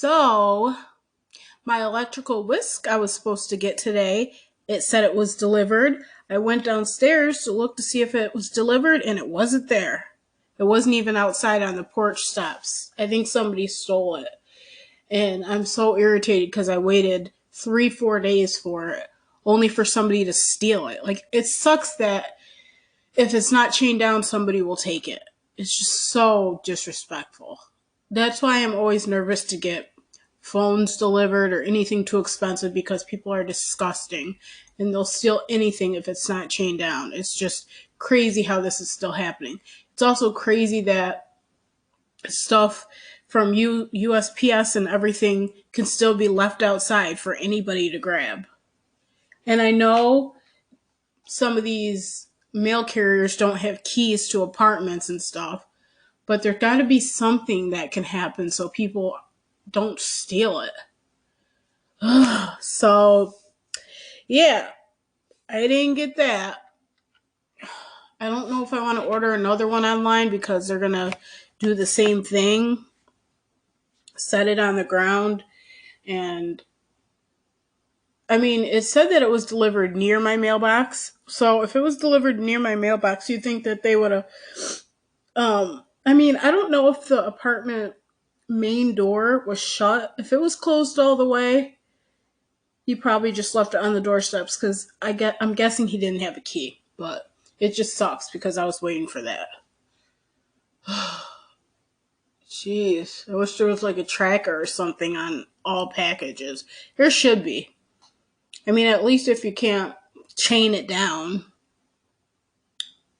So, my electrical whisk I was supposed to get today, it said it was delivered. I went downstairs to look to see if it was delivered, and it wasn't there. It wasn't even outside on the porch steps. I think somebody stole it. And I'm so irritated because I waited 3, 4 days for it, only for somebody to steal it. Like, it sucks that if it's not chained down, somebody will take it. It's just so disrespectful. That's why I'm always nervous to get phones delivered or anything too expensive because people are disgusting and they'll steal anything if it's not chained down. It's just crazy how this is still happening. It's also crazy that stuff from USPS and everything can still be left outside for anybody to grab. And I know some of these mail carriers don't have keys to apartments and stuff, but there got to be something that can happen so people don't steal it. So, yeah, I didn't get that. I don't know if I want to order another one online because they're going to do the same thing, set it on the ground. And I mean, it said that it was delivered near my mailbox. So if it was delivered near my mailbox, you think that they would have. I mean, I don't know if the apartment main door was shut. If it was closed all the way, he probably just left it on the doorsteps because I'm guessing he didn't have a key. But it just sucks because I was waiting for that. Jeez, I wish there was like a tracker or something on all packages. There should be. I mean, at least if you can't chain it down,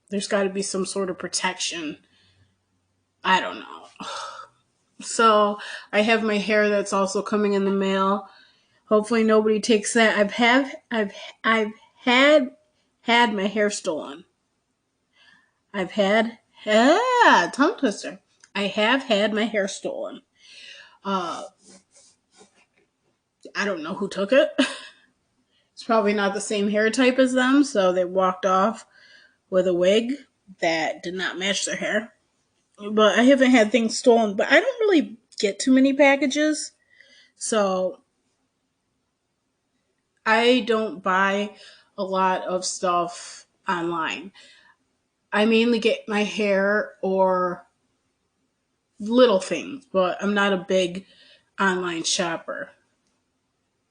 there's got to be some sort of protection. I don't know. So I have my hair that's also coming in the mail. Hopefully nobody takes that. I've had my hair stolen. I've had tongue twister. I have had my hair stolen. Uh, I don't know who took it. It's probably not the same hair type as them, so they walked off with a wig that did not match their hair. But I haven't had things stolen. But I don't really get too many packages, so I don't buy a lot of stuff online. I mainly get my hair or little things, but I'm not a big online shopper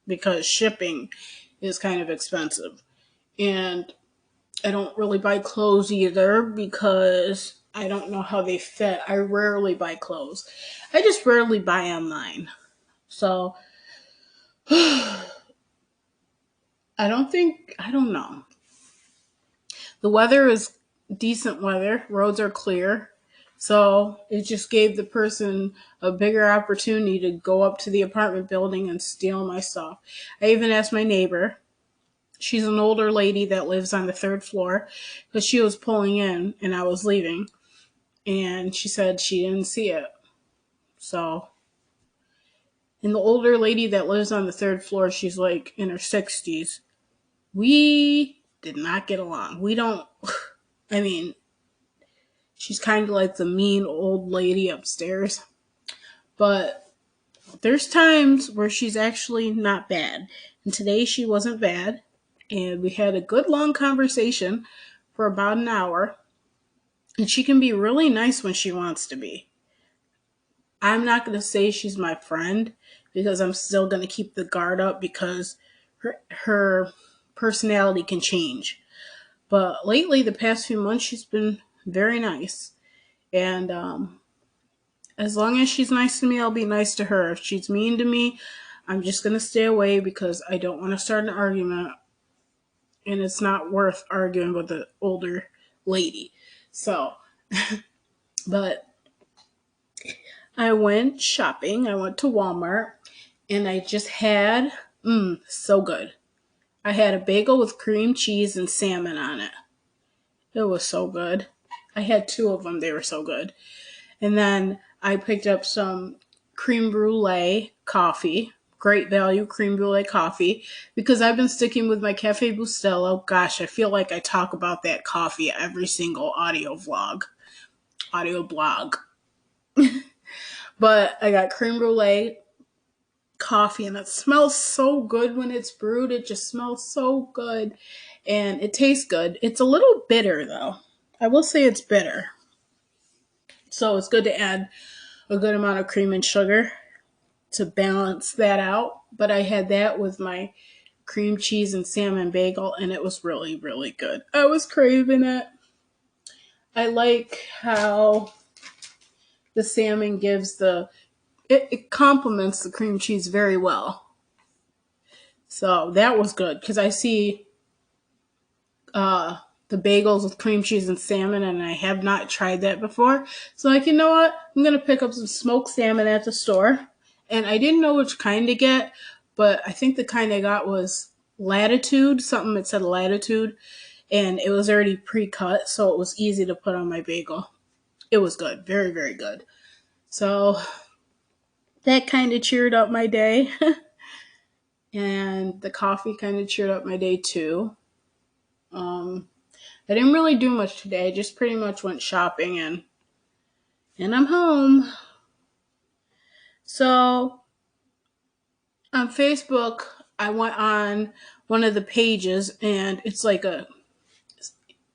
because shipping is kind of expensive. And I don't really buy clothes either because I don't know how they fit. I rarely buy clothes. I just rarely buy online. So I don't know. The weather is decent weather. Roads are clear. So it just gave the person a bigger opportunity to go up to the apartment building and steal my stuff. I even asked my neighbor. She's an older lady that lives on the third floor because she was pulling in and I was leaving. And she said she didn't see it. So, and the older lady that lives on the third floor, she's like in her 60s. We did not get along. We don't, I mean, she's kind of like the mean old lady upstairs. But there's times where she's actually not bad. And today she wasn't bad. And we had a good long conversation for about an hour. And she can be really nice when she wants to be. I'm not going to say she's my friend because I'm still going to keep the guard up because her personality can change. But lately, the past few months, she's been very nice. And as long as she's nice to me, I'll be nice to her. If she's mean to me, I'm just going to stay away because I don't want to start an argument. And it's not worth arguing with the older lady. So, but I went shopping. I went to Walmart and I just had, so good. I had a bagel with cream cheese and salmon on it. It was so good. I had two of them. They were so good. And then I picked up some cream brulee coffee. Great value cream brulee coffee because I've been sticking with my Cafe Bustelo. Gosh, I feel like I talk about that coffee every single audio blog. But I got cream brulee coffee, and it smells so good when it's brewed. It just smells so good, and it tastes good. It's a little bitter, though. I will say it's bitter. So it's good to add a good amount of cream and sugar to balance that out. But I had that with my cream cheese and salmon bagel, and it was really, really good. I was craving it. I like how the salmon gives it complements the cream cheese very well. So that was good because I see uh, the bagels with cream cheese and salmon, and I have not tried that before. So, like, you know what? I'm going to pick up some smoked salmon at the store. And I didn't know which kind to get, but I think the kind I got was Latitude, something that said Latitude, and it was already pre cut, so it was easy to put on my bagel. It was good, very, very good. So, that kind of cheered up my day. And the coffee kind of cheered up my day too. Um, I didn't really do much today. I just pretty much went shopping and I'm home. So on Facebook, I went on one of the pages and it's like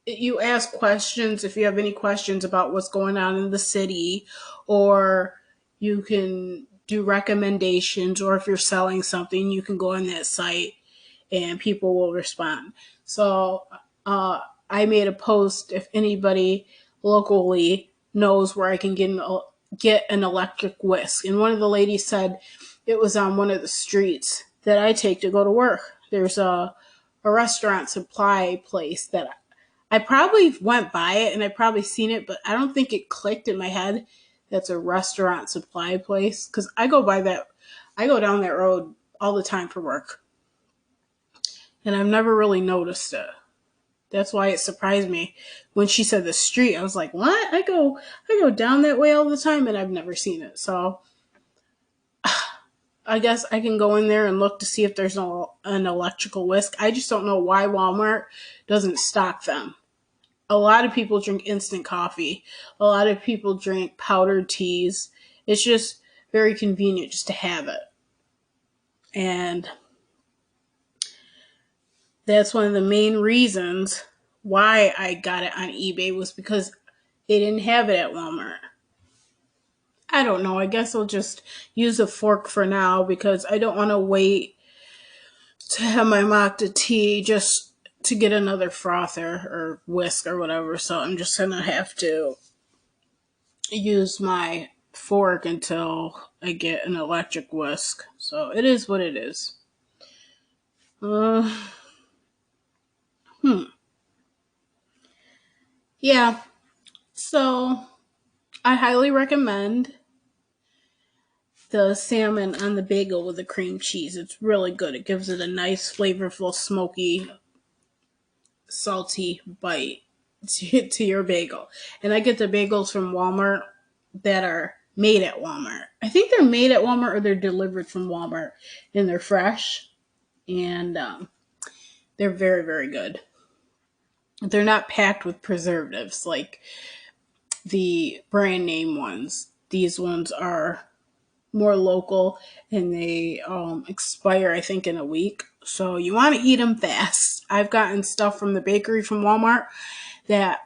you ask questions if you have any questions about what's going on in the city, or you can do recommendations, or if you're selling something, you can go on that site and people will respond. So uh, I made a post if anybody locally knows where I can get an electric whisk. And one of the ladies said it was on one of the streets that I take to go to work. There's a restaurant supply place that I probably went by it and I probably seen it, but I don't think it clicked in my head that's a restaurant supply place because I go down that road all the time for work and I've never really noticed it. That's why it surprised me when she said the street. I was like, "What? I go down that way all the time and I've never seen it." So, I guess I can go in there and look to see if there's an electrical whisk. I just don't know why Walmart doesn't stock them. A lot of people drink instant coffee. A lot of people drink powdered teas. It's just very convenient just to have it. And that's one of the main reasons why I got it on eBay was because they didn't have it at Walmart. I don't know. I guess I'll just use a fork for now because I don't want to wait to have my matcha tea just to get another frother or whisk or whatever. So I'm just going to have to use my fork until I get an electric whisk. So it is what it is. Uh, hmm. Yeah. So I highly recommend the salmon on the bagel with the cream cheese. It's really good. It gives it a nice, flavorful, smoky, salty bite to your bagel. And I get the bagels from Walmart that are made at Walmart. I think they're made at Walmart or they're delivered from Walmart and they're fresh and they're very, very good. They're not packed with preservatives like the brand name ones. These ones are more local and they expire, I think, in a week. So you want to eat them fast. I've gotten stuff from the bakery from Walmart that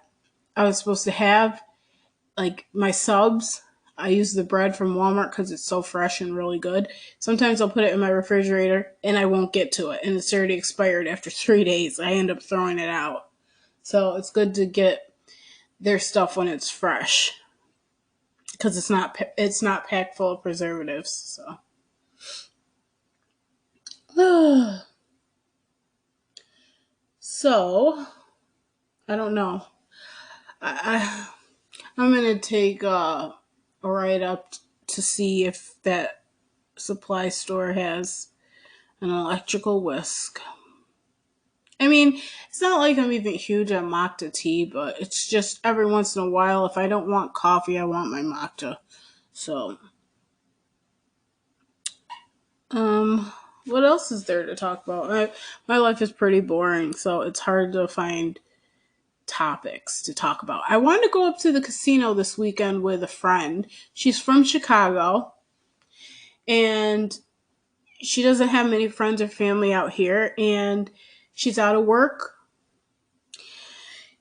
I was supposed to have, like my subs. I use the bread from Walmart because it's so fresh and really good. Sometimes I'll put it in my refrigerator and I won't get to it, and it's already expired after 3 days. I end up throwing it out. So it's good to get their stuff when it's fresh because it's not packed full of preservatives. So so I don't know. I'm gonna take a ride up to see if that supply store has an electrical whisk. I mean, it's not like I'm even huge on matcha tea, but it's just every once in a while, if I don't want coffee, I want my matcha. So, um, what else is there to talk about? My life is pretty boring, so it's hard to find topics to talk about. I wanted to go up to the casino this weekend with a friend. She's from Chicago, and she doesn't have many friends or family out here, and she's out of work.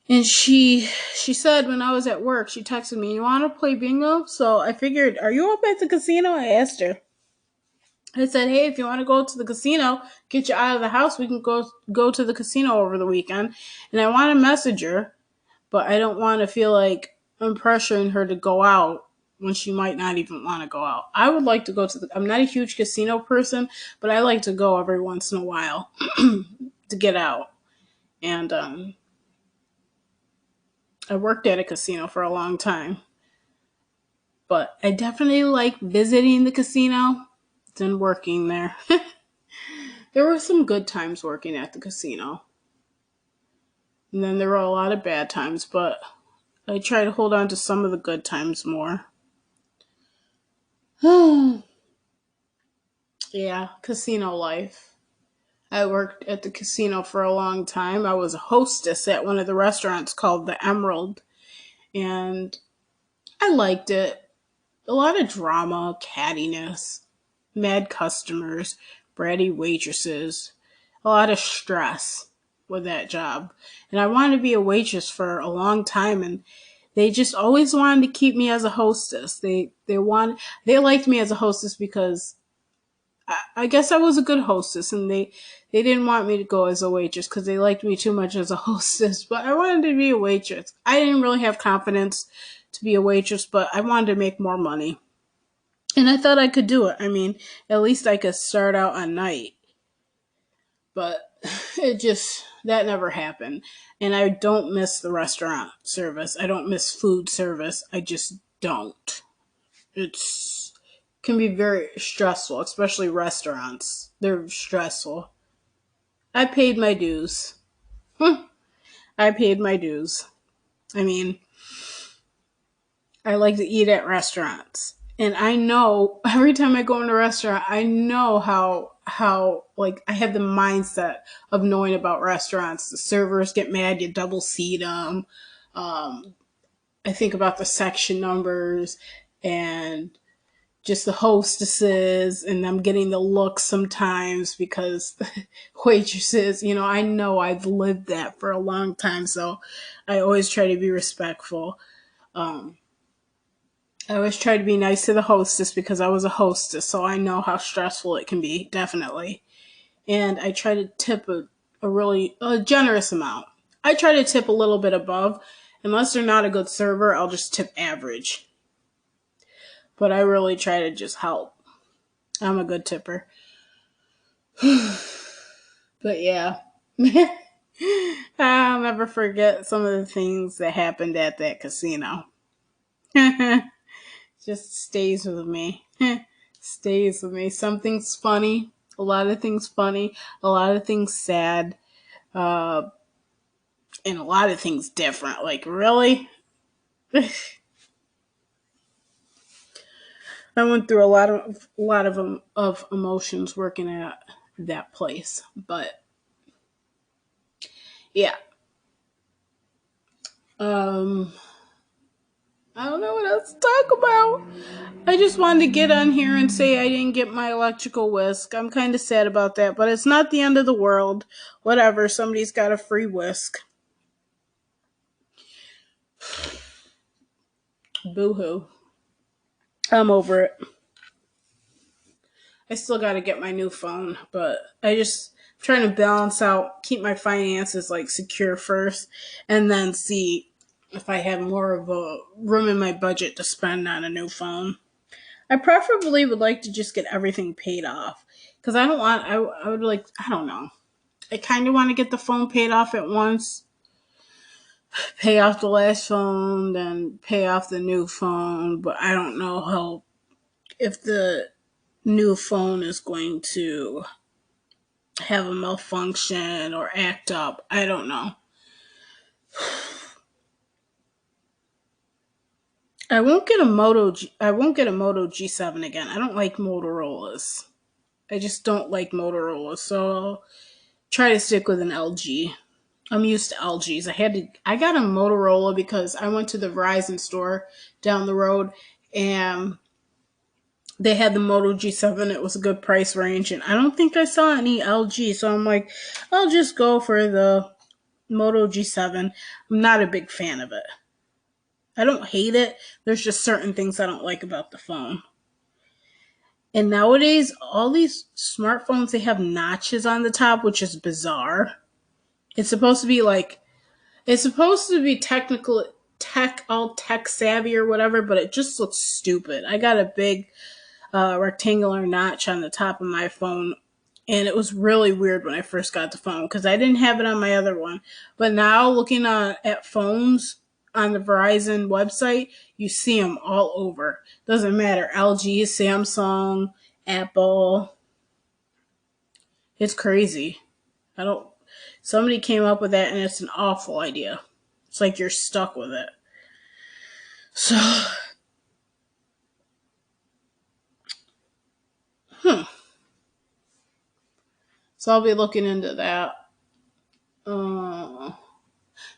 And she said when I was at work, she texted me, "You want to play bingo?" So I figured, "Are you up at the casino?" I asked her. I said, "Hey, if you want to go to the casino, get you out of the house, we can go to the casino over the weekend." And I want to message her, but I don't want to feel like I'm pressuring her to go out when she might not even want to go out. I would like to go to the. I'm not a huge casino person, but I like to go every once in a while to get out. And I worked at a casino for a long time, but I definitely like visiting the casino than working there. There were some good times working at the casino, and then there were a lot of bad times, but I try to hold on to some of the good times more. Yeah, casino life. I worked at the casino for a long time. I was a hostess at one of the restaurants called the Emerald, and I liked it. A lot of drama, cattiness, mad customers, bratty waitresses, a lot of stress with that job. And I wanted to be a waitress for a long time, and they just always wanted to keep me as a hostess. They liked me as a hostess because I guess I was a good hostess, and they didn't want me to go as a waitress because they liked me too much as a hostess. But I wanted to be a waitress. I didn't really have confidence to be a waitress, but I wanted to make more money, and I thought I could do it. I mean, at least I could start out on night, but it just that never happened. And I don't miss the restaurant service. I don't miss food service. I just don't. It's can be very stressful, especially restaurants. They're stressful. I paid my dues. I paid my dues. I mean, I like to eat at restaurants. And I know every time I go in a restaurant, I know how like I have the mindset of knowing about restaurants. The servers get mad, you double seat them. Um, I think about the section numbers and just the hostesses and them getting the looks sometimes because waitresses, I know I've lived that for a long time, so I always try to be respectful. Um, I always try to be nice to the hostess because I was a hostess, so I know how stressful it can be, definitely. And I try to tip a generous amount. I try to tip a little bit above. Unless they're not a good server, I'll just tip average. But I really try to just help. I'm a good tipper. But yeah. I'll never forget some of the things that happened at that casino. Just stays with me. Stays with me. Some things funny, a lot of things funny, a lot of things sad, uh, and a lot of things different. Like, really? I went through a lot of emotions working at that place. But yeah. Um I don't know what else to talk about. I just wanted to get on here and say I didn't get my electrical whisk. I'm kind of sad about that, but it's not the end of the world. Whatever, somebody's got a free whisk. Boo hoo. I'm over it. I still got to get my new phone, but I just trying to balance out, keep my finances like secure first, and then see if I have more of a room in my budget to spend on a new phone. I preferably would like to just get everything paid off because I would like, I don't know. I kind of want to get the phone paid off at once, pay off the last phone, then pay off the new phone, but I don't know how, if the new phone is going to have a malfunction or act up. I don't know. I won't get a Moto G7 again. I don't like Motorola's. I just don't like Motorola. So I'll try to stick with an LG. I'm used to LGs. I got a Motorola because I went to the Verizon store down the road and They had the Moto G7. It was a good price range, and I don't think I saw any LG, so I'm like, I'll just go for the Moto G7. I'm not a big fan of it. I don't hate it. There's just certain things I don't like about the phone. And nowadays, all these smartphones, they have notches on the top, which is bizarre. It's supposed to be like, it's supposed to be technical, all tech savvy or whatever, but it just looks stupid. I got a big rectangular notch on the top of my phone. And it was really weird when I first got the phone because I didn't have it on my other one. But now looking at phones on the Verizon website, you see them all over. Doesn't matter. LG, Samsung, Apple. It's crazy. I don't. Somebody came up with that and it's an awful idea. It's like you're stuck with it. So, hmm. So I'll be looking into that. Uh,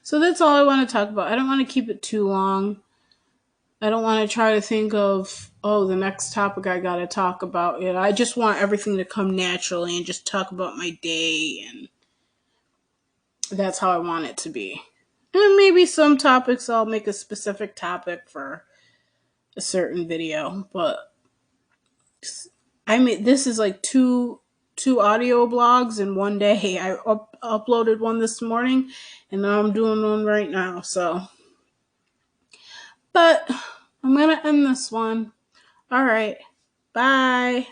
so that's all I want to talk about. I don't want to keep it too long. I don't want to try to think of, oh, the next topic I got to talk about. It. I just want everything to come naturally and just talk about my day, and that's how I want it to be. And maybe some topics I'll make a specific topic for a certain video, but I mean, this is like two audio blogs in one day. I uploaded one this morning, and now I'm doing one right now. So, but I'm gonna end this one. All right, bye.